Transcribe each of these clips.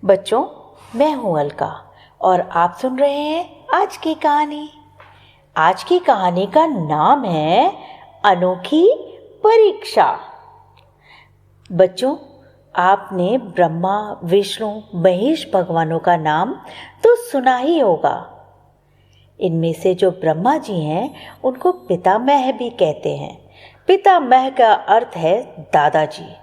बच्चों, मैं हूं अलका और आप सुन रहे हैं आज की कहानी। आज की कहानी का नाम है अनोखी परीक्षा। बच्चों, आपने ब्रह्मा, विष्णु, महेश भगवानों का नाम तो सुना ही होगा। इनमें से जो ब्रह्मा जी हैं उनको पितामह भी कहते हैं। पितामह का अर्थ है दादाजी।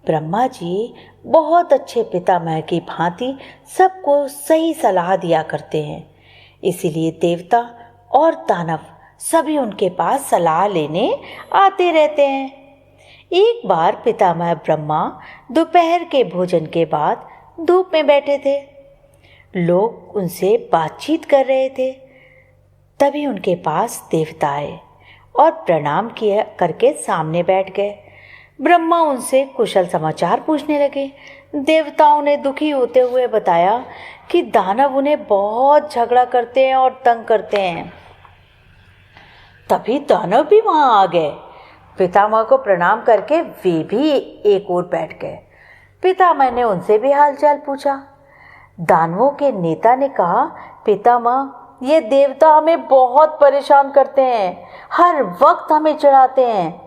ब्रह्मा जी बहुत अच्छे पितामह की भांति सबको सही सलाह दिया करते हैं। इसीलिए देवता और दानव सभी उनके पास सलाह लेने आते रहते हैं। एक बार पितामह ब्रह्मा दोपहर के भोजन के बाद धूप में बैठे थे। लोग उनसे बातचीत कर रहे थे। तभी उनके पास देवता आए और प्रणाम किया करके सामने बैठ गए। ब्रह्मा उनसे कुशल समाचार पूछने लगे। देवताओं ने दुखी होते हुए बताया कि दानव उन्हें बहुत झगड़ा करते हैं और तंग करते हैं। तभी दानव भी वहां आ गए। पितामह को प्रणाम करके वे भी एक ओर बैठ गए। पितामह ने उनसे भी हालचाल पूछा। दानवों के नेता ने कहा, पितामह, ये देवता हमें बहुत परेशान करते हैं, हर वक्त हमें चिढ़ाते हैं।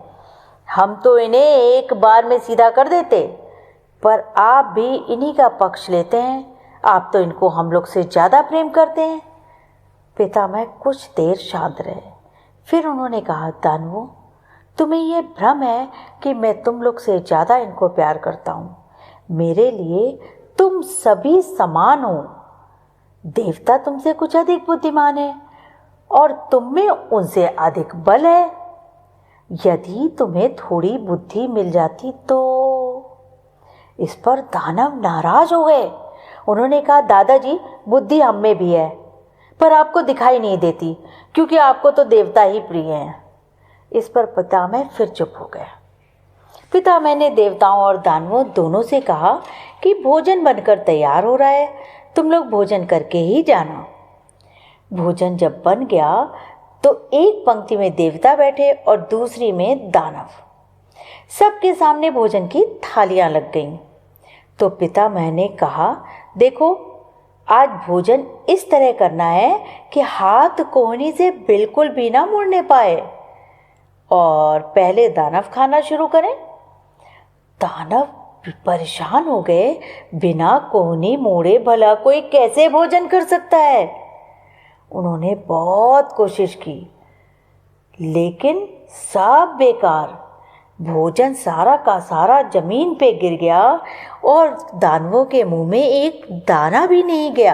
हम तो इन्हें एक बार में सीधा कर देते, पर आप भी इन्हीं का पक्ष लेते हैं। आप तो इनको हम लोग से ज़्यादा प्रेम करते हैं। पितामह कुछ देर शांत रहे। फिर उन्होंने कहा, दानवों, तुम्हें यह भ्रम है कि मैं तुम लोग से ज़्यादा इनको प्यार करता हूँ। मेरे लिए तुम सभी समान हो। देवता तुमसे कुछ अधिक बुद्धिमान है और तुम में उनसे अधिक बल है। यदि तुम्हें थोड़ी बुद्धि मिल जाती तो। इस पर दानव नाराज हो गए। उन्होंने कहा, दादाजी, बुद्धि हम में भी है, पर आपको दिखाई नहीं देती क्योंकि आपको तो देवता ही प्रिय हैं। इस पर पितामह फिर चुप हो गया। पितामह ने देवताओं और दानवों दोनों से कहा कि भोजन बनकर तैयार हो रहा है, तुम लोग भोजन करके ही जाना। भोजन जब बन गया तो एक पंक्ति में देवता बैठे और दूसरी में दानव। सबके सामने भोजन की थालियां लग गईं। तो पितामह ने कहा, देखो, आज भोजन इस तरह करना है कि हाथ कोहनी से बिल्कुल भी ना मुड़ने पाए और पहले दानव खाना शुरू करें। दानव परेशान हो गए। बिना कोहनी मोड़े भला कोई कैसे भोजन कर सकता है? उन्होंने बहुत कोशिश की, लेकिन सब बेकार। भोजन सारा का सारा जमीन पे गिर गया और दानवों के मुंह में एक दाना भी नहीं गया।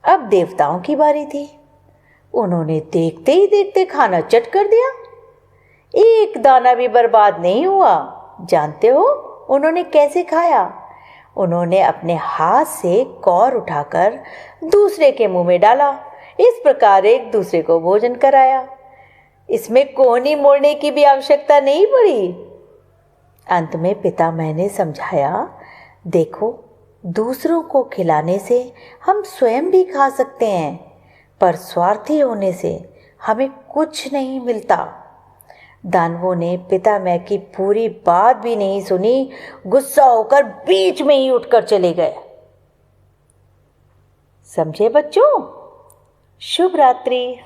अब देवताओं की बारी थी। उन्होंने देखते ही देखते खाना चट कर दिया। एक दाना भी बर्बाद नहीं हुआ। जानते हो उन्होंने कैसे खाया? उन्होंने अपने हाथ से कौर उठाकर दूसरे के मुंह में डाला। इस प्रकार एक दूसरे को भोजन कराया। इसमें कोहनी मोड़ने की भी आवश्यकता नहीं पड़ी। अंत में पितामह ने समझाया, देखो, दूसरों को खिलाने से हम स्वयं भी खा सकते हैं, पर स्वार्थी होने से हमें कुछ नहीं मिलता। दानवों ने पितामह की पूरी बात भी नहीं सुनी। गुस्सा होकर बीच में ही उठकर चले गए। समझे बच्चों? शुभ रात्रि।